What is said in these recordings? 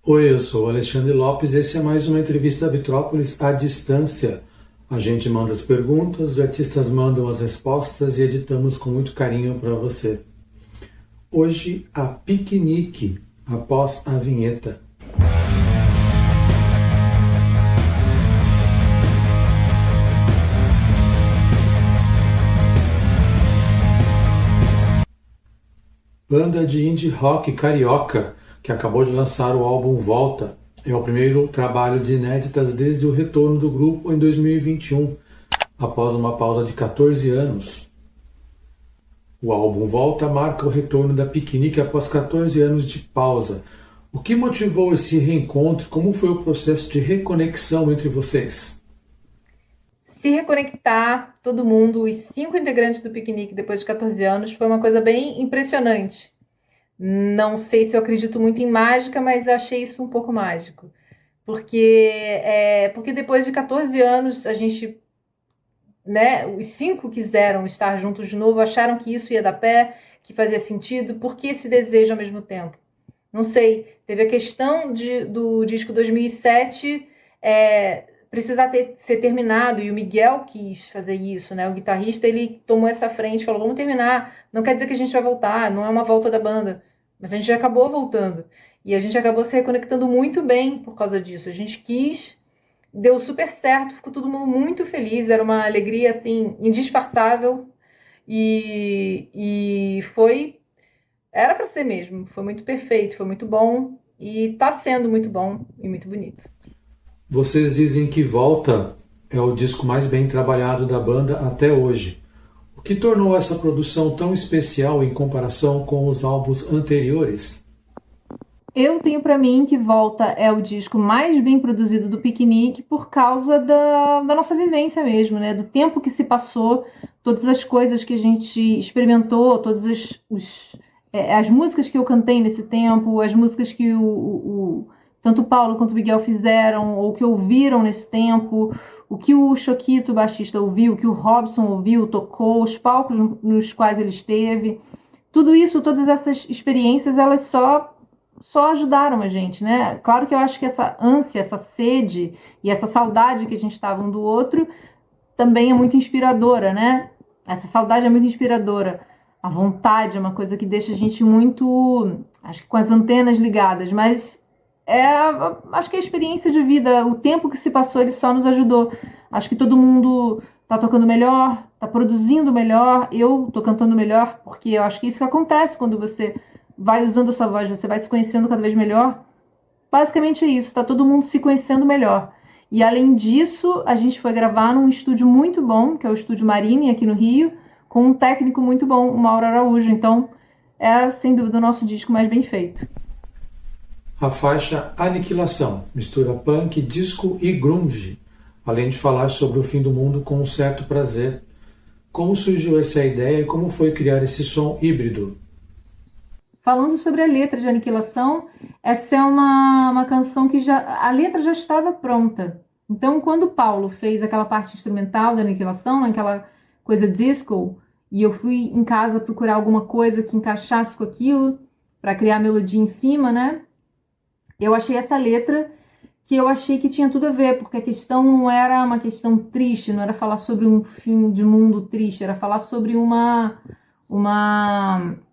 Oi, eu sou o Alexandre Lopes e esse é mais uma entrevista Vitrópolis à distância. A gente manda as perguntas, os artistas mandam as respostas e editamos com muito carinho para você. Hoje, a Piquenique, após a vinheta. Banda de indie rock carioca, que acabou de lançar o álbum Volta. É o primeiro trabalho de inéditas desde o retorno do grupo em 2021, após uma pausa de 14 anos. O álbum Volta marca o retorno da Piquenique após 14 anos de pausa. O que motivou esse reencontro? Como foi o processo de reconexão entre vocês? Se reconectar, todo mundo, os 5 integrantes do Piquenique depois de 14 anos, foi uma coisa bem impressionante. Não sei se eu acredito muito em mágica, mas achei isso um pouco mágico. Porque depois de 14 anos, a gente, né, os 5 quiseram estar juntos de novo, acharam que isso ia dar pé, que fazia sentido, por que esse desejo ao mesmo tempo? Não sei, teve a questão do disco 2007, precisar ser terminado, e o Miguel quis fazer isso, né? O guitarrista, ele tomou essa frente, falou, vamos terminar, não quer dizer que a gente vai voltar, não é uma volta da banda, mas a gente já acabou voltando, e a gente acabou se reconectando muito bem por causa disso, a gente quis, deu super certo, ficou todo mundo muito feliz, era uma alegria, assim, indisfarçável, e era para ser mesmo, foi muito perfeito, foi muito bom, e tá sendo muito bom e muito bonito. Vocês dizem que Volta é o disco mais bem trabalhado da banda até hoje. O que tornou essa produção tão especial em comparação com os álbuns anteriores? Eu tenho para mim que Volta é o disco mais bem produzido do Piquenique por causa da nossa vivência mesmo, né? Do tempo que se passou, todas as coisas que a gente experimentou, todas as músicas que eu cantei nesse tempo, as músicas que tanto o Paulo quanto o Miguel fizeram, ou que ouviram nesse tempo, o que o Choquito, o baixista, ouviu, o que o Robson ouviu, tocou, os palcos nos quais ele esteve. Tudo isso, todas essas experiências, elas só ajudaram a gente, né? Claro que eu acho que essa ânsia, essa sede e essa saudade que a gente estava um do outro também é muito inspiradora, né? Essa saudade é muito inspiradora. A vontade é uma coisa que deixa a gente muito, acho que com as antenas ligadas, mas acho que a experiência de vida, o tempo que se passou, ele só nos ajudou. Acho que todo mundo tá tocando melhor, tá produzindo melhor, eu tô cantando melhor, porque eu acho que isso que acontece quando você vai usando a sua voz, você vai se conhecendo cada vez melhor. Basicamente é isso, tá todo mundo se conhecendo melhor. E além disso, a gente foi gravar num estúdio muito bom, que é o Estúdio Marine, aqui no Rio, com um técnico muito bom, o Mauro Araújo. Então, é sem dúvida o nosso disco mais bem feito. A faixa Aniquilação mistura punk, disco e grunge, além de falar sobre o fim do mundo com um certo prazer. Como surgiu essa ideia e como foi criar esse som híbrido? Falando sobre a letra de Aniquilação, essa é uma canção que a letra já estava pronta. Então, quando o Paulo fez aquela parte instrumental da Aniquilação, aquela coisa disco, e eu fui em casa procurar alguma coisa que encaixasse com aquilo, para criar a melodia em cima, né? Eu achei essa letra que eu achei que tinha tudo a ver, porque a questão não era uma questão triste, não era falar sobre um fim de mundo triste, era falar sobre um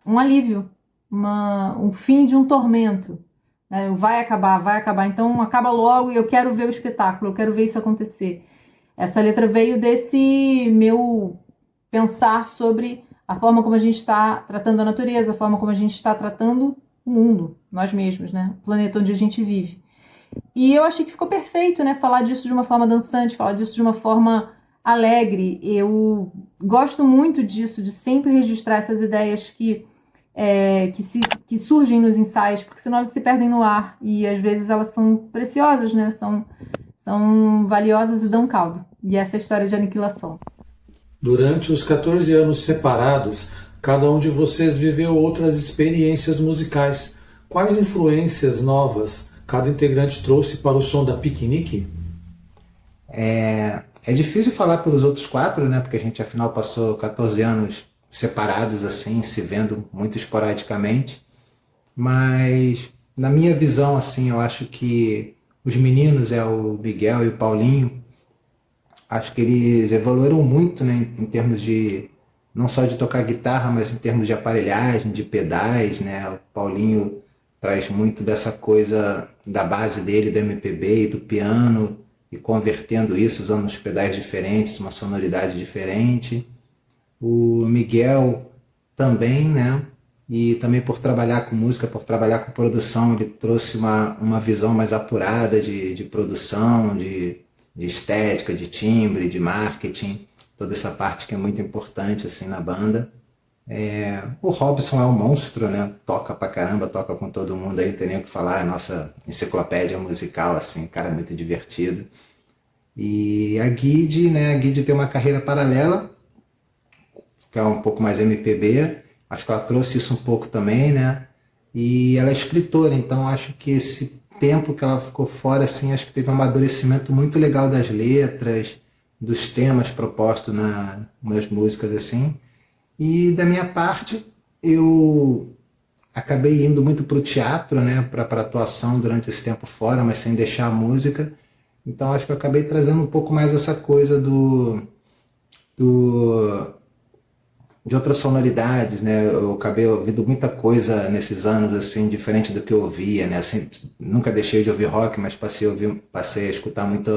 alívio, um fim de um tormento. Vai acabar, então acaba logo e eu quero ver o espetáculo, eu quero ver isso acontecer. Essa letra veio desse meu pensar sobre a forma como a gente está tratando a natureza, a forma como a gente está tratando o mundo, nós mesmos, né? O planeta onde a gente vive. E eu achei que ficou perfeito, né? Falar disso de uma forma dançante, falar disso de uma forma alegre. Eu gosto muito disso, de sempre registrar essas ideias que surgem nos ensaios, porque senão elas se perdem no ar. E às vezes elas são preciosas, né? São valiosas e dão caldo. E essa é a história de Aniquilação. Durante os 14 anos separados, cada um de vocês viveu outras experiências musicais. Quais influências novas cada integrante trouxe para o som da Piquenique? É difícil falar pelos outros 4, né? Porque a gente afinal passou 14 anos separados assim, se vendo muito esporadicamente. Mas na minha visão, assim, eu acho que os meninos, o Miguel e o Paulinho, acho que eles evoluíram muito, né, em termos de, não só de tocar guitarra, mas em termos de aparelhagem, de pedais, né? O Paulinho traz muito dessa coisa da base dele, do MPB e do piano, e convertendo isso, usando uns pedais diferentes, uma sonoridade diferente. O Miguel também, né? E também por trabalhar com música, por trabalhar com produção, ele trouxe uma visão mais apurada de produção, de estética, de timbre, de marketing, toda essa parte que é muito importante assim na banda. O Robson é um monstro, né? Toca pra caramba, toca com todo mundo aí, não tem nem o que falar, é a nossa enciclopédia musical, assim, cara muito divertido. E a Guide, né? A Guide tem uma carreira paralela, que é um pouco mais MPB, acho que ela trouxe isso um pouco também, né? E ela é escritora, então acho que esse tempo que ela ficou fora, assim, acho que teve um amadurecimento muito legal das letras, dos temas propostos nas músicas, assim. E da minha parte, eu acabei indo muito para o teatro, né, para atuação durante esse tempo fora, mas sem deixar a música. Então acho que eu acabei trazendo um pouco mais essa coisa de outras sonoridades, né? Eu acabei ouvindo muita coisa nesses anos, assim, diferente do que eu ouvia, né? Assim, nunca deixei de ouvir rock, mas passei a escutar muito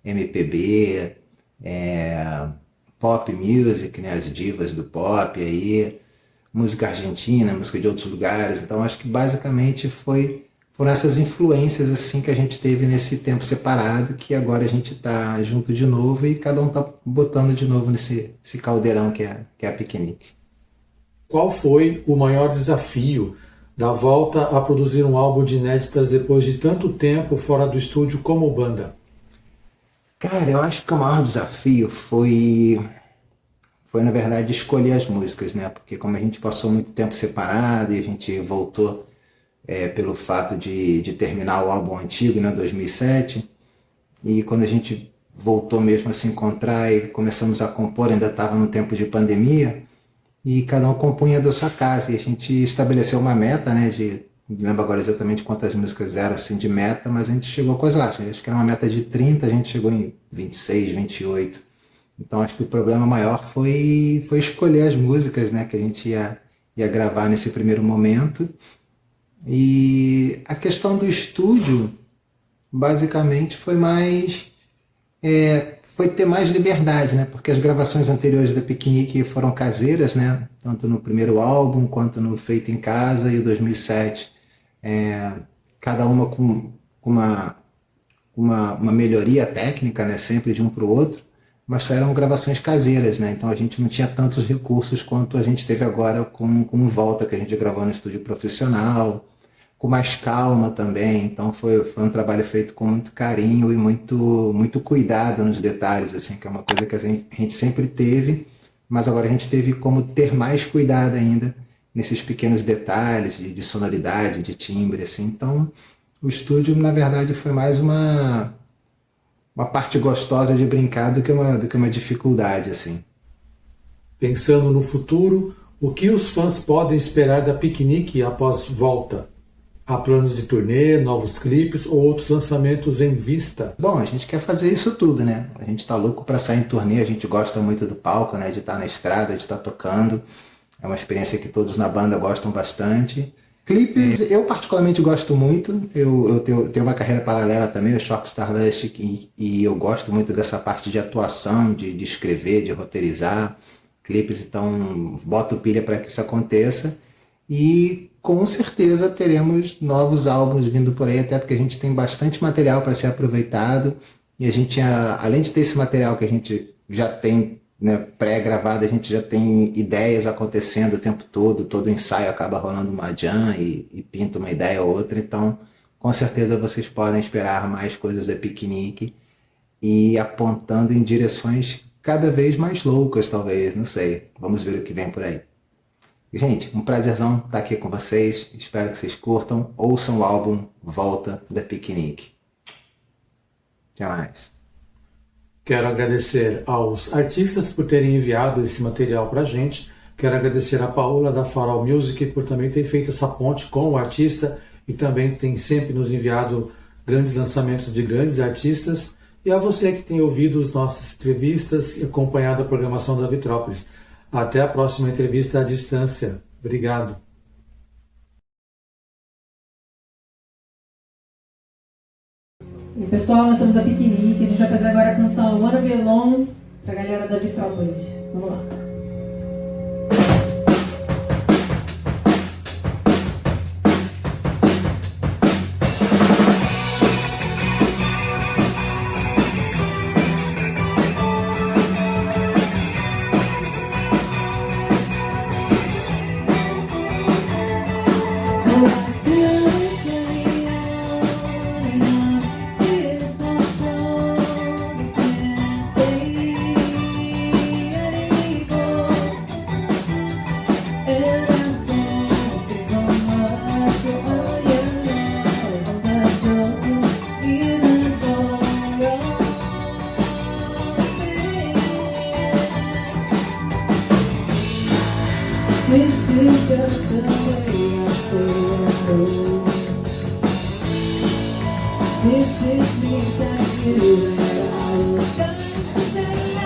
MPB, pop music, né? As divas do pop aí, música argentina, música de outros lugares. Então acho que basicamente foram essas influências assim que a gente teve nesse tempo separado, que agora a gente está junto de novo e cada um está botando de novo nesse caldeirão que é a Piquenique. Qual foi o maior desafio da volta a produzir um álbum de inéditas depois de tanto tempo fora do estúdio como banda? Cara, eu acho que o maior desafio foi na verdade escolher as músicas, né? Porque como a gente passou muito tempo separado e a gente voltou pelo fato de terminar o álbum antigo, né, 2007, e quando a gente voltou mesmo a se encontrar e começamos a compor, ainda estava no tempo de pandemia, e cada um compunha da sua casa, e a gente estabeleceu uma meta, né, não lembro agora exatamente quantas músicas eram assim de meta, mas a gente chegou quase lá, acho que era uma meta de 30, a gente chegou em 26, 28, então acho que o problema maior foi escolher as músicas, né, que a gente ia gravar nesse primeiro momento. E a questão do estúdio, basicamente, foi ter mais liberdade, né? Porque as gravações anteriores da Piquenique foram caseiras, né? Tanto no primeiro álbum quanto no Feito em Casa e o 2007. Cada uma com uma melhoria técnica, né? Sempre de um para o outro, mas eram gravações caseiras, né? Então a gente não tinha tantos recursos quanto a gente teve agora com Volta, que a gente gravou no estúdio profissional, com mais calma também. Então foi um trabalho feito com muito carinho e muito cuidado nos detalhes, assim, que é uma coisa que a gente sempre teve, mas agora a gente teve como ter mais cuidado ainda nesses pequenos detalhes de sonoridade, de timbre, assim. Então o estúdio, na verdade, foi mais uma parte gostosa de brincar do que uma dificuldade, assim. Pensando no futuro, o que os fãs podem esperar da Piquenique após Volta? Há planos de turnê, novos clipes ou outros lançamentos em vista? Bom, a gente quer fazer isso tudo, né? A gente tá louco para sair em turnê, a gente gosta muito do palco, né? De estar na estrada, de estar tocando. É uma experiência que todos na banda gostam bastante. Clipes, eu particularmente gosto muito. Eu tenho uma carreira paralela também, o Shock Starlust, e eu gosto muito dessa parte de atuação, de escrever, de roteirizar clipes. Então, boto pilha para que isso aconteça. E com certeza teremos novos álbuns vindo por aí, até porque a gente tem bastante material para ser aproveitado. E a gente, além de ter esse material que a gente já tem, né, pré-gravado, a gente já tem ideias acontecendo o tempo todo ensaio acaba rolando uma jam e pinta uma ideia ou outra. Então, com certeza vocês podem esperar mais coisas da Piquenique e apontando em direções cada vez mais loucas, talvez, não sei. Vamos ver o que vem por aí. Gente, um prazerzão estar aqui com vocês, espero que vocês curtam, ouçam o álbum Volta da Piquenique. Até mais. Quero agradecer aos artistas por terem enviado esse material para a gente, quero agradecer a Paola da Farol Music por também ter feito essa ponte com o artista e também tem sempre nos enviado grandes lançamentos de grandes artistas, e a você que tem ouvido as nossas entrevistas e acompanhado a programação da Vitrópolis. Até a próxima entrevista à distância. Obrigado. E pessoal, nós somos a Piquenique, a gente vai fazer agora a canção Wanna Be Alone pra galera da Vitrópolis. Vamos lá. This is just the way I feel. This is me telling you that I will dance today.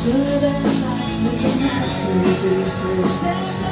Should I not make it to be so sad?